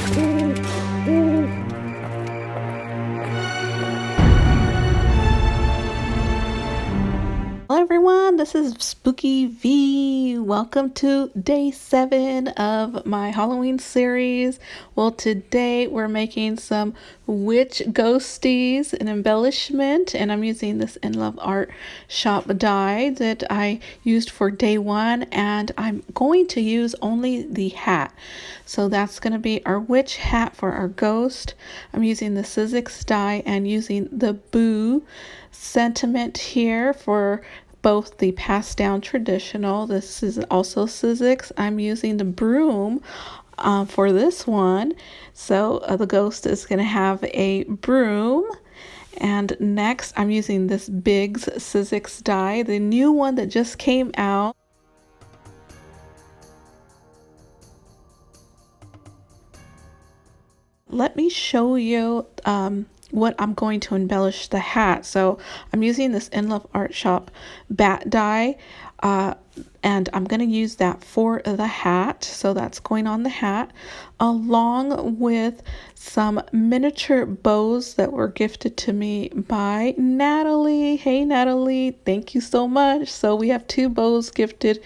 Hello everyone, this is Spooky V. Welcome to day 7 of my Halloween series. Well, today we're making some witch ghosties, an embellishment, and I'm using this In Love Art Shop die that I used for day 1, and I'm going to use only the hat. So that's going to be our witch hat for our ghost. I'm using the Sizzix die and using the Boo sentiment here for both the passed down traditional. This is also Sizzix. I'm using the Broom for this one. So the ghost is going to have a broom. And next I'm using this Biggs Sizzix die, the new one that just came out. Let me show you what I'm going to embellish the hat. So I'm using this In Love Art Shop bat die, and I'm going to use that for the hat. So that's going on the hat, along with some miniature bows that were gifted to me by Natalie. Hey Natalie, thank you so much. So we have 2 bows gifted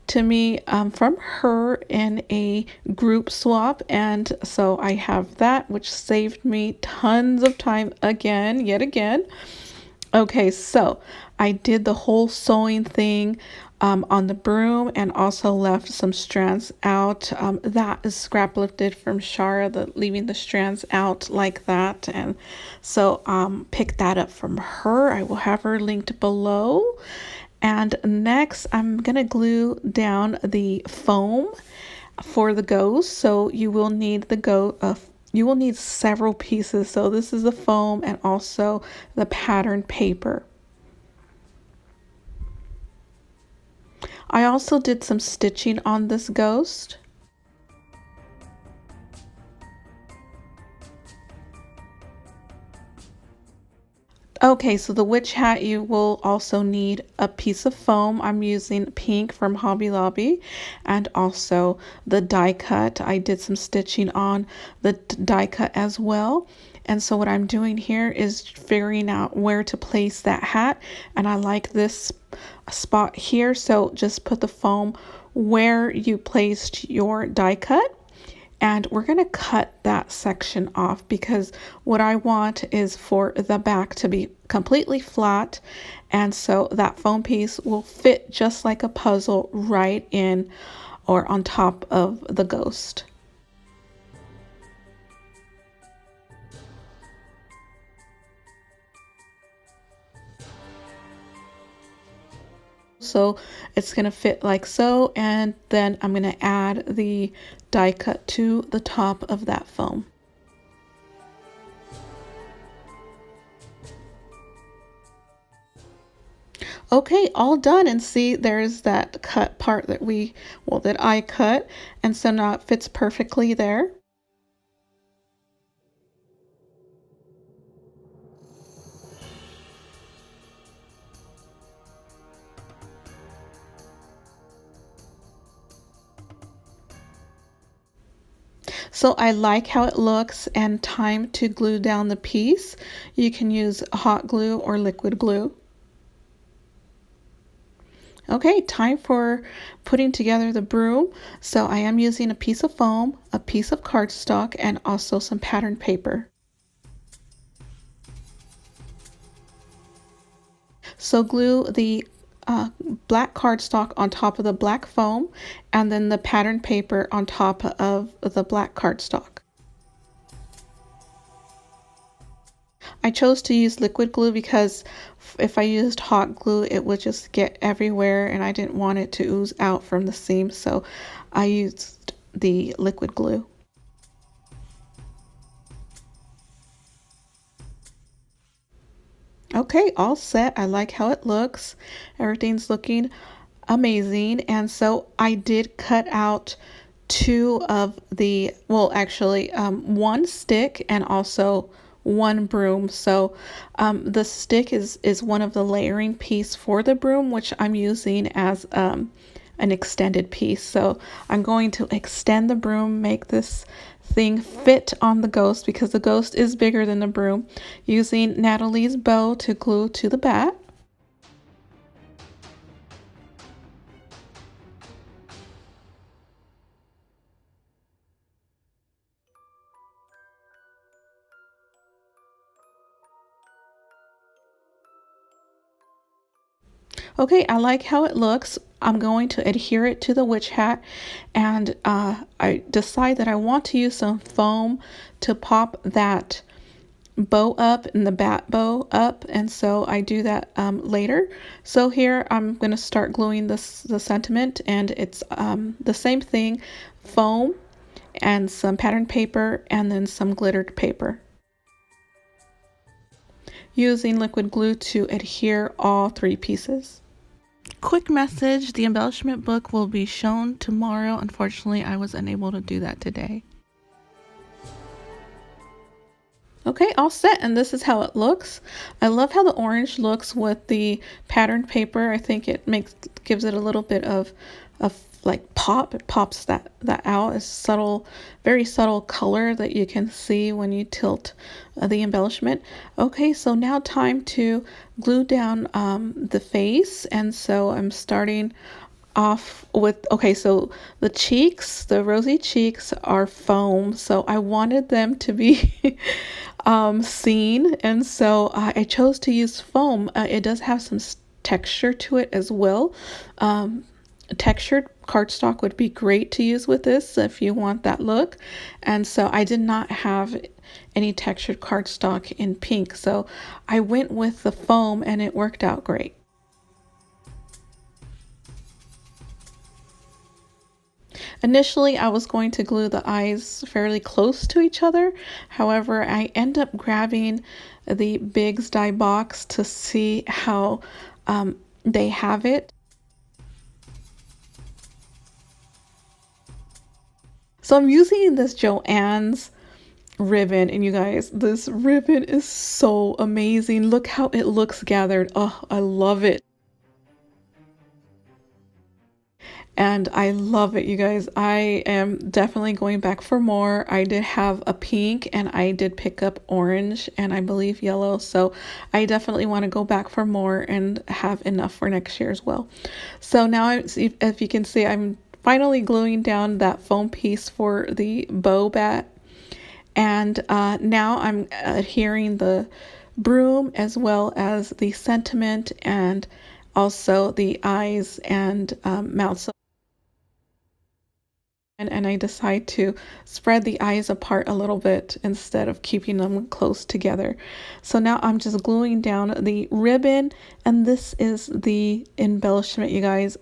to me from her in a group swap, and so I have that, which saved me tons of time yet again. Okay, so I did the whole sewing thing on the broom and also left some strands out. That is scrap lifted from Shara, leaving the strands out like that. And so pick that up from her. I will have her linked below. And next I'm gonna glue down the foam for the ghost. So you will need you will need several pieces. So this is the foam and also the pattern paper. I also did some stitching on this ghost. Okay, so the witch hat, you will also need a piece of foam. I'm using pink from Hobby Lobby, and also the die cut. I did some stitching on the die cut as well. And so what I'm doing here is figuring out where to place that hat. And I like this spot here. So just put the foam where you placed your die cut. And we're going to cut that section off because what I want is for the back to be completely flat. And so that foam piece will fit just like a puzzle right in or on top of the ghost. So it's going to fit like so, and then I'm going to add the die cut to the top of that foam. Okay, all done, and see there's that cut part that that I cut, and so now it fits perfectly there. So I like how it looks, and time to glue down the piece. You can use hot glue or liquid glue. Okay, time for putting together the broom. So I am using a piece of foam, a piece of cardstock, and also some pattern paper. So glue the black cardstock on top of the black foam, and then the pattern paper on top of the black cardstock. I chose to use liquid glue because if I used hot glue, it would just get everywhere and I didn't want it to ooze out from the seam, so I used the liquid glue. Okay, all set. I like how it looks. Everything's looking amazing. And so I did cut out 2 of the, well, actually, 1 stick and also 1 broom. So the stick is one of the layering piece for the broom, which I'm using as an extended piece. So I'm going to extend the broom, make this thing fit on the ghost because the ghost is bigger than the broom, using Natalie's bow to glue to the bat. Okay, I like how it looks. I'm going to adhere it to the witch hat, and I decide that I want to use some foam to pop that bow up and the bat bow up, and so I do that later. So here I'm going to start gluing the sentiment, and it's the same thing, foam and some pattern paper and then some glittered paper. Using liquid glue to adhere all 3 pieces. Quick message, the embellishment book will be shown tomorrow. Unfortunately, I was unable to do that today. Okay, all set, and this is how it looks. I love how the orange looks with the patterned paper. I think it gives it a little bit of like pop. It pops that out. It's subtle, very subtle color that you can see when you tilt the embellishment. Okay, so now time to glue down the face, and so I'm starting off with, okay, so the cheeks, the rosy cheeks are foam, so I wanted them to be seen, and so I chose to use foam. It does have some texture to it as well. Textured cardstock would be great to use with this if you want that look, and so I did not have any textured cardstock in pink, so I went with the foam and it worked out great. Initially, I was going to glue the eyes fairly close to each other. However, I end up grabbing the Big's die box to see how they have it. So I'm using this Joanns ribbon, and you guys, this ribbon is so amazing. Look how it looks gathered. Oh, I love it. And I love it, you guys. I am definitely going back for more. I did have a pink, and I did pick up orange and I believe yellow. So I definitely want to go back for more and have enough for next year as well. So now, if you can see, I'm finally gluing down that foam piece for the bow bat. And now I'm adhering the broom as well as the sentiment and also the eyes and mouth. And I decide to spread the eyes apart a little bit instead of keeping them close together. So now I'm just gluing down the ribbon, and this is the embellishment, you guys.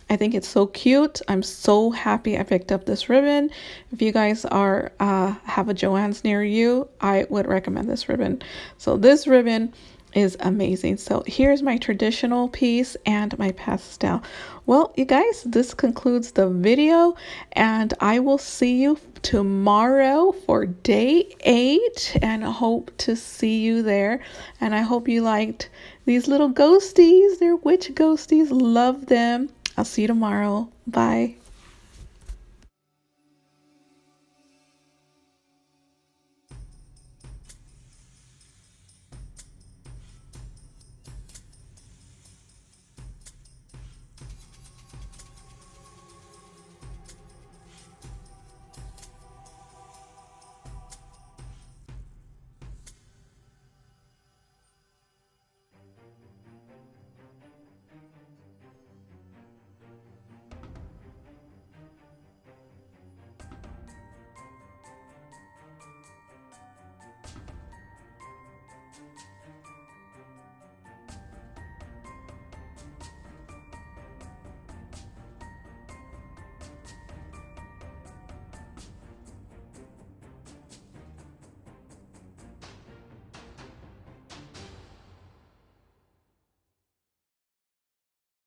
I think it's so cute. I'm so happy I picked up this ribbon. If you guys are have a Joanns near you, I would recommend this ribbon. So this ribbon is amazing. So here's my traditional piece and my pastel. Well, you guys, this concludes the video, and I will see you tomorrow for day 8, and hope to see you there. And I hope you liked these little ghosties. They're witch ghosties. Love them. I'll see you tomorrow. Bye.